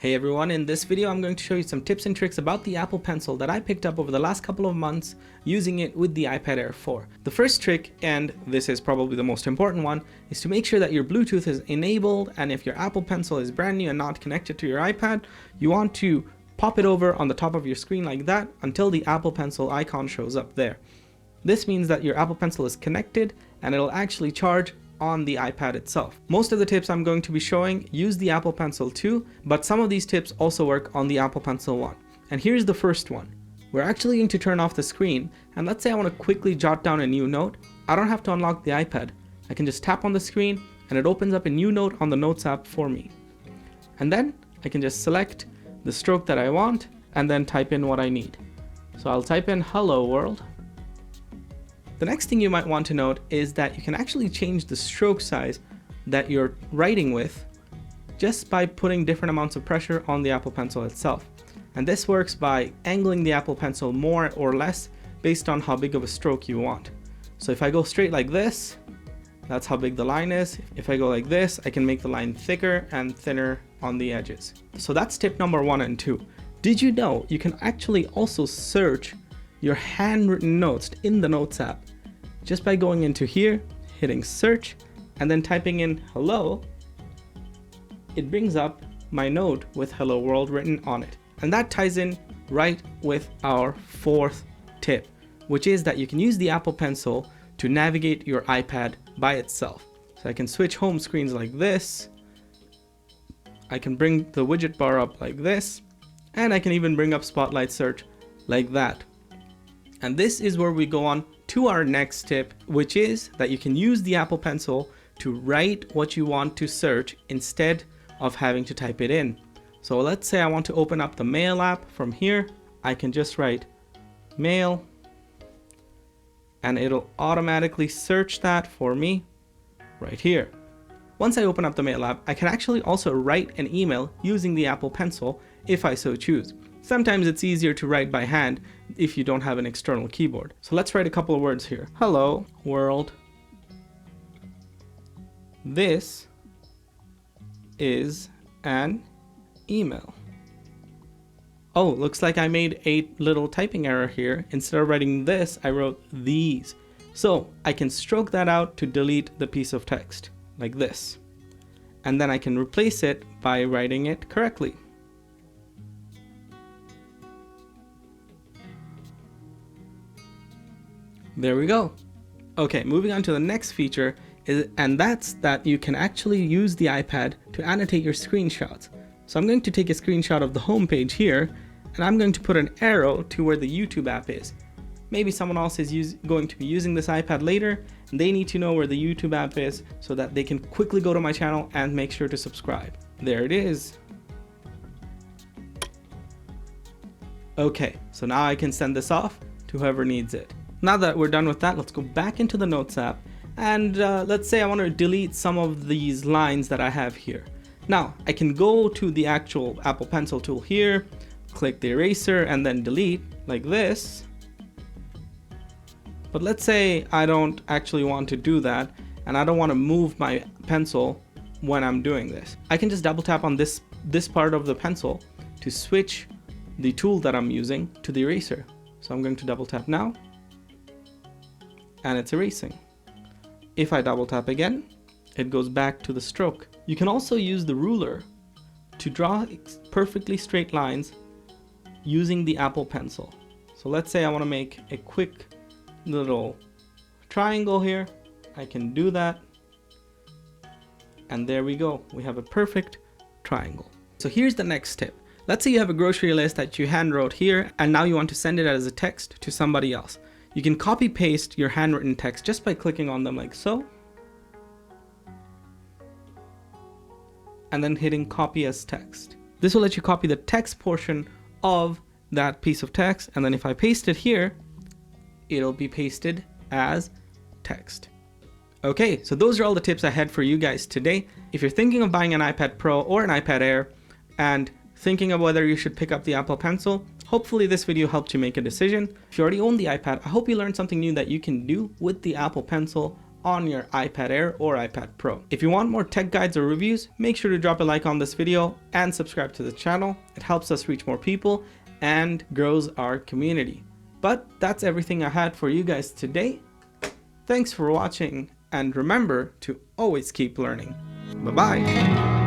Hey everyone, in this video I'm going to show you some tips and tricks about the Apple Pencil that I picked up over the last couple of months using it with the iPad Air 4. The first trick, and this is probably the most important one, is to make sure that your Bluetooth is enabled, and if your Apple Pencil is brand new and not connected to your iPad, you want to pop it over on the top of your screen like that until the Apple Pencil icon shows up there. This means that your Apple Pencil is connected and it'll actually charge on the iPad itself. Most of the tips I'm going to be showing use the Apple Pencil 2, but some of these tips also work on the Apple Pencil 1. And here's the first one. We're actually going to turn off the screen, and let's say I want to quickly jot down a new note. I don't have to unlock the iPad. I can just tap on the screen and it opens up a new note on the Notes app for me. And then I can just select the stroke that I want and then type in what I need. So I'll type in "Hello World." The next thing you might want to note is that you can actually change the stroke size that you're writing with just by putting different amounts of pressure on the Apple Pencil itself. And this works by angling the Apple Pencil more or less based on how big of a stroke you want. So if I go straight like this, that's how big the line is. If I go like this, I can make the line thicker and thinner on the edges. So that's tip number 1 and 2. Did you know you can actually also search your handwritten notes in the Notes app just by going into here, hitting search, and then typing in "hello"? It brings up my note with "Hello World" written on it. And that ties in right with our fourth tip, which is that you can use the Apple Pencil to navigate your iPad by itself. So I can switch home screens like this, I can bring the widget bar up like this, and I can even bring up Spotlight Search like that. And this is where we go on to our next tip, which is that you can use the Apple Pencil to write what you want to search instead of having to type it in. So let's say I want to open up the Mail app from here. I can just write "mail" and it'll automatically search that for me right here. Once I open up the Mail app, I can actually also write an email using the Apple Pencil if I so choose. Sometimes it's easier to write by hand if you don't have an external keyboard. So let's write a couple of words here. "Hello World. This is an email." Oh, looks like I made a little typing error here. Instead of writing "this," I wrote "these." So I can stroke that out to delete the piece of text like this. And then I can replace it by writing it correctly. There we go. Okay, moving on to the next feature, and that's that you can actually use the iPad to annotate your screenshots. So I'm going to take a screenshot of the home page here, and I'm going to put an arrow to where the YouTube app is. Maybe someone else is going to be using this iPad later, and they need to know where the YouTube app is so that they can quickly go to my channel and make sure to subscribe. There it is. Okay, so now I can send this off to whoever needs it. Now that we're done with that, let's go back into the Notes app, and let's say I want to delete some of these lines that I have here. Now, I can go to the actual Apple Pencil tool here, click the eraser, and then delete like this. But let's say I don't actually want to do that, and I don't want to move my pencil when I'm doing this. I can just double tap on this part of the pencil to switch the tool that I'm using to the eraser. So I'm going to double tap now, and it's erasing. If I double tap again, it goes back to the stroke. You can also use the ruler to draw perfectly straight lines using the Apple Pencil. So let's say I want to make a quick little triangle here. I can do that, and there we go. We have a perfect triangle. So here's the next tip. Let's say you have a grocery list that you hand wrote here, and now you want to send it as a text to somebody else. You can copy paste your handwritten text just by clicking on them like so, and then hitting copy as text. This will let you copy the text portion of that piece of text, and then if I paste it here, it'll be pasted as text. Okay, so those are all the tips I had for you guys today. If you're thinking of buying an iPad Pro or an iPad Air and thinking of whether you should pick up the Apple Pencil, hopefully this video helped you make a decision. If you already own the iPad, I hope you learned something new that you can do with the Apple Pencil on your iPad Air or iPad Pro. If you want more tech guides or reviews, make sure to drop a like on this video and subscribe to the channel. It helps us reach more people and grows our community. But that's everything I had for you guys today. Thanks for watching, and remember to always keep learning. Bye-bye.